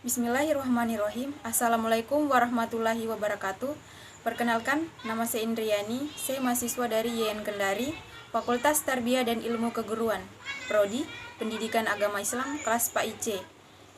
Bismillahirrahmanirrahim. Assalamualaikum warahmatullahi wabarakatuh. Perkenalkan, nama saya Indriani. Saya mahasiswa dari YN Kendari, Fakultas Tarbiyah dan Ilmu Keguruan, Prodi Pendidikan Agama Islam, kelas PAIC.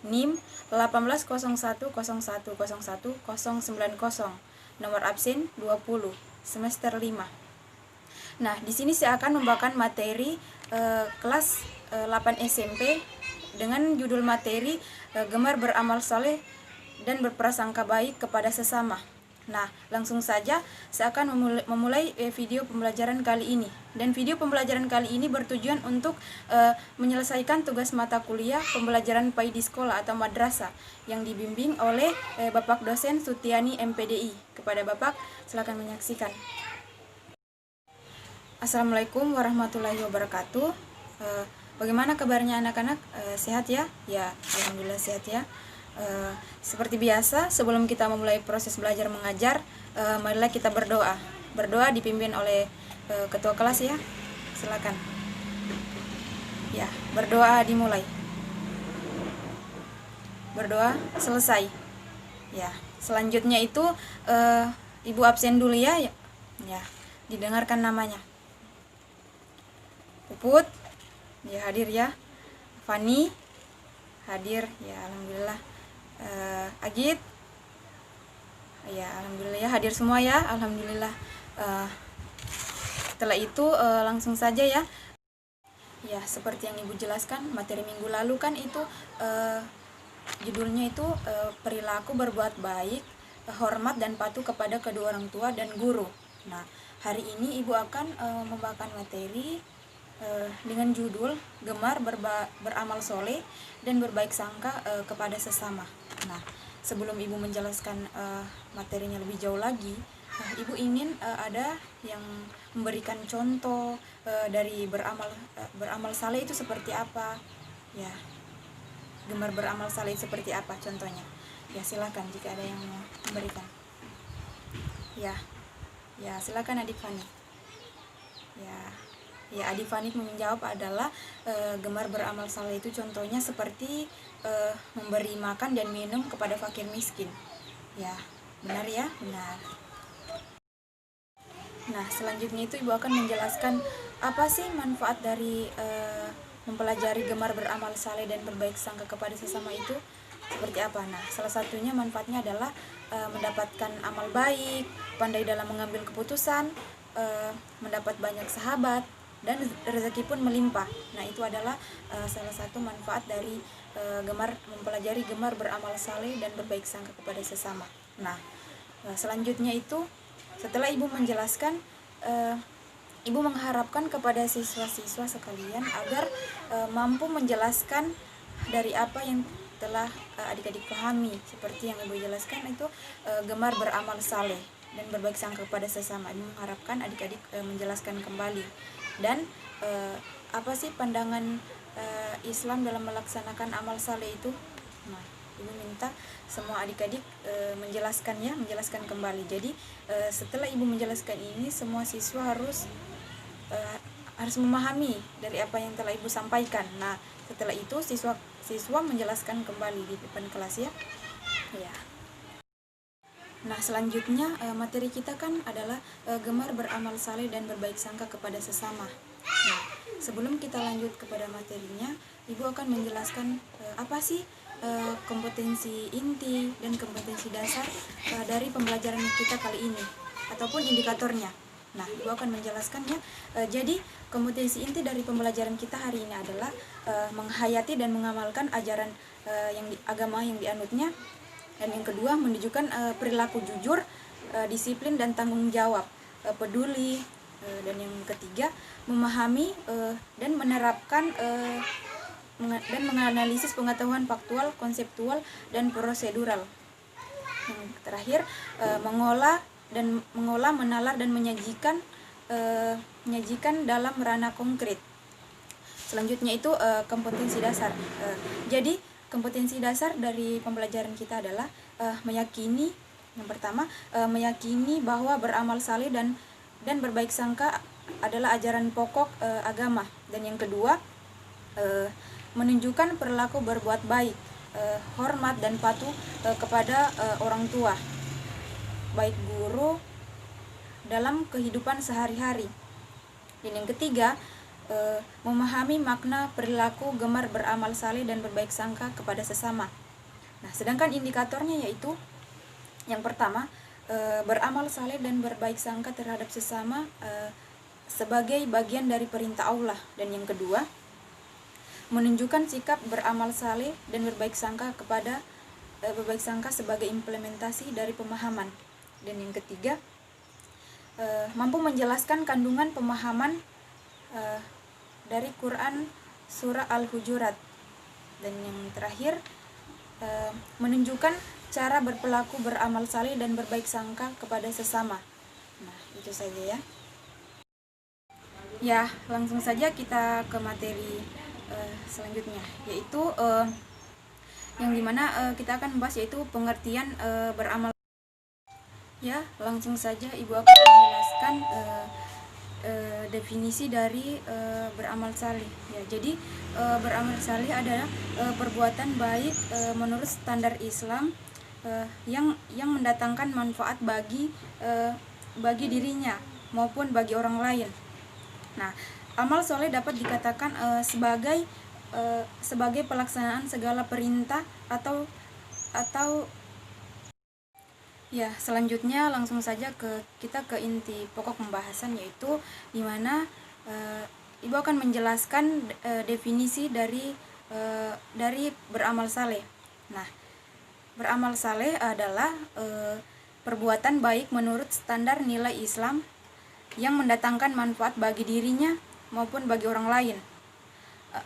NIM 1801010190, nomor absen 20, semester 5. Nah, di sini saya akan membawakan materi kelas 8 SMP dengan judul materi gemar beramal saleh dan berprasangka baik kepada sesama. Nah, langsung saja saya akan memulai video pembelajaran kali ini. Dan video pembelajaran kali ini bertujuan untuk menyelesaikan tugas mata kuliah pembelajaran PAI di sekolah atau madrasah yang dibimbing oleh Bapak dosen Sutiani MPDI. Kepada Bapak, silakan menyaksikan. Assalamualaikum warahmatullahi wabarakatuh. Bagaimana kabarnya anak-anak? Sehat ya? Ya, alhamdulillah sehat ya. Seperti biasa, sebelum kita memulai proses belajar mengajar, marilah kita berdoa. Berdoa dipimpin oleh ketua kelas ya. Silakan. Ya, berdoa dimulai. Berdoa selesai. Ya, selanjutnya itu Ibu absen dulu ya. Ya, didengarkan namanya. Puput, ya hadir ya. Fani, hadir ya, alhamdulillah. Agit, ya alhamdulillah ya, hadir semua ya, alhamdulillah. Setelah itu langsung saja ya. Ya, seperti yang Ibu jelaskan, materi minggu lalu kan itu judulnya itu perilaku berbuat baik, hormat dan patuh kepada kedua orang tua dan guru. Nah, hari ini Ibu akan membawakan materi dengan judul gemar beramal soleh dan berbaik sangka kepada sesama. Nah, sebelum Ibu menjelaskan materinya lebih jauh lagi, Ibu ingin ada yang memberikan contoh dari beramal saleh itu seperti apa ya. Gemar beramal saleh seperti apa contohnya ya. Silakan jika ada yang mau memberikan ya silakan Adik Fani. Ya, Adik Fani menjawab adalah gemar beramal saleh itu contohnya seperti memberi makan dan minum kepada fakir miskin. Ya, benar ya? Benar. Nah, selanjutnya itu Ibu akan menjelaskan apa sih manfaat dari mempelajari gemar beramal saleh dan berbaik sangka kepada sesama itu seperti apa. Nah, salah satunya manfaatnya adalah mendapatkan amal baik, pandai dalam mengambil keputusan, mendapat banyak sahabat, dan rezeki pun melimpah. Nah, itu adalah salah satu manfaat dari mempelajari gemar beramal saleh dan berbaik sangka kepada sesama. Nah, selanjutnya itu setelah Ibu menjelaskan, Ibu mengharapkan kepada siswa-siswa sekalian agar mampu menjelaskan dari apa yang telah adik-adik pahami. Seperti yang Ibu jelaskan itu gemar beramal saleh dan berbaik sangka kepada sesama. Ibu mengharapkan adik-adik menjelaskan kembali. Dan apa sih pandangan Islam dalam melaksanakan amal saleh itu? Nah, Ibu minta semua adik-adik menjelaskan kembali. Jadi setelah Ibu menjelaskan ini, semua siswa harus memahami dari apa yang telah Ibu sampaikan. Nah, setelah itu siswa menjelaskan kembali di depan kelas ya. Ya. Nah, selanjutnya materi kita kan adalah gemar beramal saleh dan berbaik sangka kepada sesama. Nah, sebelum kita lanjut kepada materinya, Ibu akan menjelaskan apa sih kompetensi inti dan kompetensi dasar dari pembelajaran kita kali ini ataupun indikatornya. Nah, Ibu akan menjelaskannya. Jadi, kompetensi inti dari pembelajaran kita hari ini adalah menghayati dan mengamalkan ajaran agama yang dianutnya. Dan yang kedua, menunjukkan perilaku jujur, disiplin dan tanggung jawab, peduli. Dan yang ketiga, memahami dan menerapkan dan menganalisis pengetahuan faktual, konseptual, dan prosedural. Yang terakhir, mengolah, menalar dan menyajikan dalam ranah konkret. Selanjutnya itu kompetensi dasar. Jadi kompetensi dasar dari pembelajaran kita adalah meyakini, yang pertama meyakini bahwa beramal saleh dan berbaik sangka adalah ajaran pokok agama. Dan yang kedua menunjukkan perilaku berbuat baik hormat dan patuh kepada orang tua, baik guru dalam kehidupan sehari-hari. Dan yang ketiga, memahami makna perilaku gemar beramal saleh dan berbaik sangka kepada sesama. Nah, sedangkan indikatornya yaitu yang pertama, beramal saleh dan berbaik sangka terhadap sesama sebagai bagian dari perintah Allah. Dan yang kedua, menunjukkan sikap beramal saleh dan berbaik sangka sebagai implementasi dari pemahaman. Dan yang ketiga, mampu menjelaskan kandungan pemahaman dari Quran surah Al-Hujurat. Dan yang terakhir, menunjukkan cara berperilaku beramal saleh dan berbaik sangka kepada sesama. Nah, itu saja ya. Ya, langsung saja kita ke materi selanjutnya, yaitu yang dimana kita akan membahas yaitu pengertian beramal. Ya, langsung saja Ibu akan menjelaskan definisi dari beramal saleh. Ya, jadi beramal saleh adalah perbuatan baik menurut standar Islam yang mendatangkan manfaat bagi dirinya maupun bagi orang lain. Nah, amal soleh dapat dikatakan sebagai pelaksanaan segala perintah atau ya, selanjutnya langsung saja kita ke inti pokok pembahasan, yaitu di mana Ibu akan menjelaskan definisi dari beramal saleh. Nah, beramal saleh adalah perbuatan baik menurut standar nilai Islam yang mendatangkan manfaat bagi dirinya maupun bagi orang lain.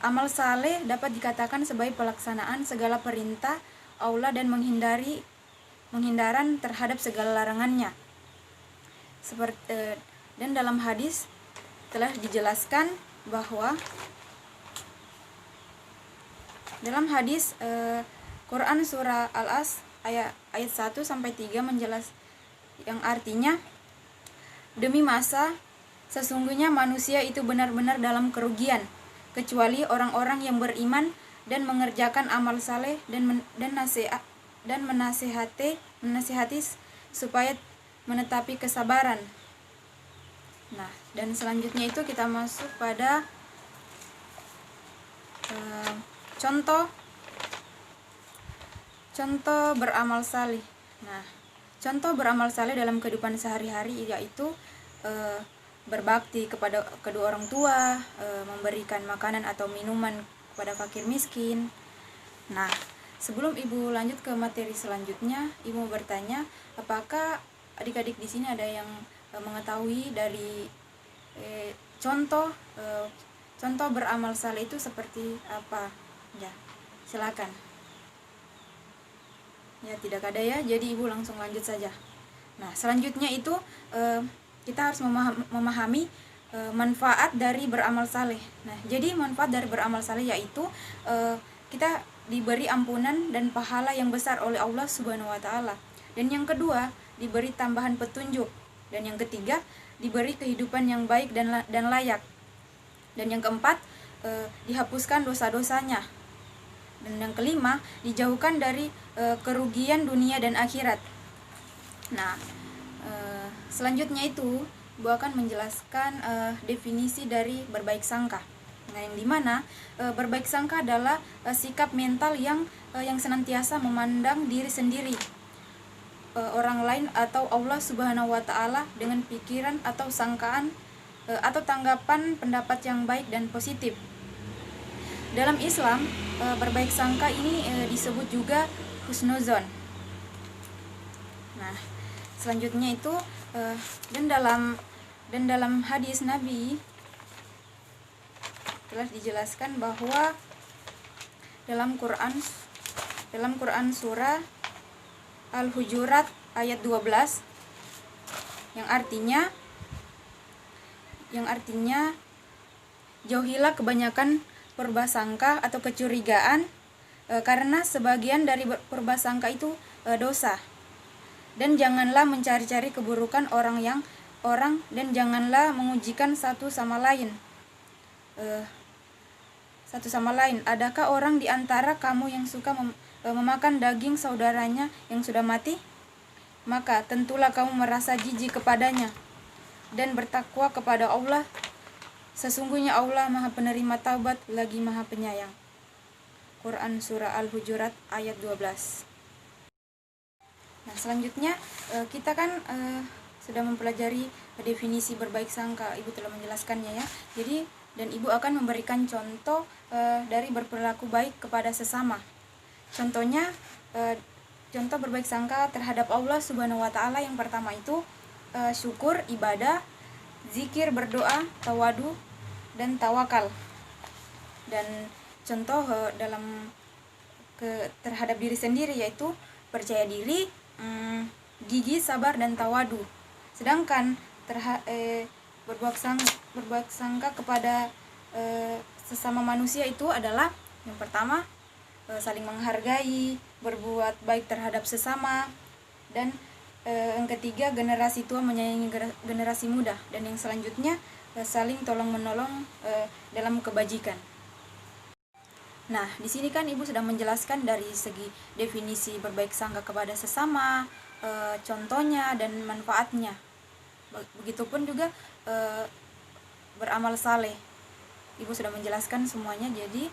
Amal saleh dapat dikatakan sebagai pelaksanaan segala perintah Allah dan menghindaran terhadap segala larangannya. Dan dalam hadis telah dijelaskan bahwa dalam hadis Quran surah Al-As ayat 1-3 yang artinya, demi masa sesungguhnya manusia itu benar-benar dalam kerugian kecuali orang-orang yang beriman dan mengerjakan amal saleh dan menasihati supaya menetapi kesabaran. Nah, dan selanjutnya itu kita masuk pada contoh beramal saleh. Nah, contoh beramal saleh dalam kehidupan sehari-hari yaitu berbakti kepada kedua orang tua, memberikan makanan atau minuman kepada fakir miskin. Nah, sebelum Ibu lanjut ke materi selanjutnya, Ibu mau bertanya, apakah adik-adik di sini ada yang mengetahui dari contoh beramal saleh itu seperti apa? Ya, silakan. Ya, tidak ada ya. Jadi Ibu langsung lanjut saja. Nah, selanjutnya itu kita harus memahami manfaat dari beramal saleh. Nah, jadi manfaat dari beramal saleh yaitu kita diberi ampunan dan pahala yang besar oleh Allah Subhanahu wa taala. Dan yang kedua, diberi tambahan petunjuk. Dan yang ketiga, diberi kehidupan yang baik dan layak. Dan yang keempat, dihapuskan dosa-dosanya. Dan yang kelima, dijauhkan dari kerugian dunia dan akhirat. Nah, selanjutnya itu Ibu akan menjelaskan definisi dari berbaik sangka. Nah, yang dimana berbaik sangka adalah sikap mental yang senantiasa memandang diri sendiri, orang lain atau Allah Subhanahu wa taala dengan pikiran atau sangkaan atau tanggapan pendapat yang baik dan positif. Dalam Islam, berbaik sangka ini disebut juga husnuzon. Nah, selanjutnya itu dan dalam hadis Nabi telah dijelaskan bahwa dalam Quran surah Al-Hujurat ayat 12 yang artinya jauhilah kebanyakan prasangka atau kecurigaan karena sebagian dari prasangka itu dosa. Dan janganlah mencari-cari keburukan orang dan janganlah mengujikan satu sama lain. Adakah orang di antara kamu yang suka memakan daging saudaranya yang sudah mati, maka tentulah kamu merasa jijik kepadanya dan bertakwa kepada Allah. Sesungguhnya Allah Maha Penerima Taubat lagi Maha Penyayang. Quran Surah Al-Hujurat ayat 12. Nah, selanjutnya kita kan sudah mempelajari definisi berbaik sangka. Ibu telah menjelaskannya ya. Jadi, dan Ibu akan memberikan contoh dari berperilaku baik kepada sesama. Contohnya, contoh berbaik sangka terhadap Allah Subhanahu wa Ta'ala yang pertama itu syukur, ibadah, zikir, berdoa, tawadu, dan tawakal. Dan contoh dalam terhadap diri sendiri yaitu percaya diri, gigih, sabar, dan tawadu. Sedangkan berbuat sangka kepada sesama manusia itu adalah yang pertama saling menghargai, berbuat baik terhadap sesama, dan yang ketiga generasi tua menyayangi generasi muda, dan yang selanjutnya saling tolong menolong dalam kebajikan. Nah, di sini kan Ibu sudah menjelaskan dari segi definisi berbaik sangka kepada sesama, contohnya dan manfaatnya. Begitupun juga beramal saleh. Ibu sudah menjelaskan semuanya. Jadi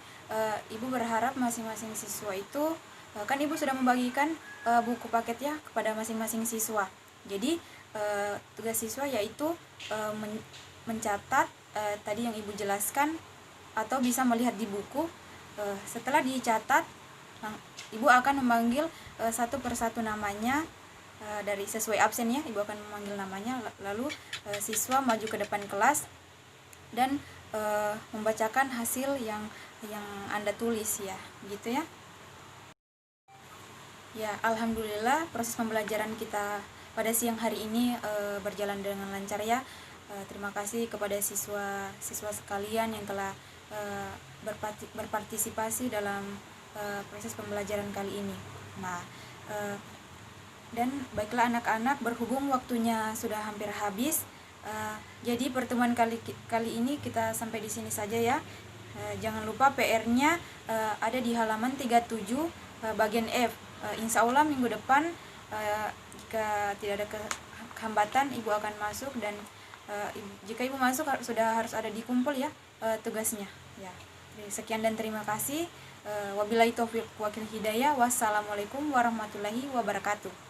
Ibu berharap masing-masing siswa itu kan Ibu sudah membagikan buku paket ya kepada masing-masing siswa. Jadi tugas siswa yaitu mencatat tadi yang Ibu jelaskan atau bisa melihat di buku. Setelah dicatat, Ibu akan memanggil satu persatu namanya dari sesuai absen ya. Ibu akan memanggil namanya, lalu siswa maju ke depan kelas dan membacakan hasil yang Anda tulis ya, gitu ya. Ya, alhamdulillah proses pembelajaran kita pada siang hari ini berjalan dengan lancar ya. Terima kasih kepada siswa sekalian yang telah berpartisipasi dalam proses pembelajaran kali ini. Nah, dan baiklah anak-anak, berhubung waktunya sudah hampir habis, jadi pertemuan kali ini kita sampai di sini saja ya. Jangan lupa PR-nya ada di halaman 37 bagian F. Insya Allah minggu depan jika tidak ada hambatan Ibu akan masuk, dan jika Ibu masuk sudah harus ada di kumpul ya tugasnya ya. Sekian dan terima kasih. Wabillahi taufiq wal hidayah. Wassalamualaikum warahmatullahi wabarakatuh.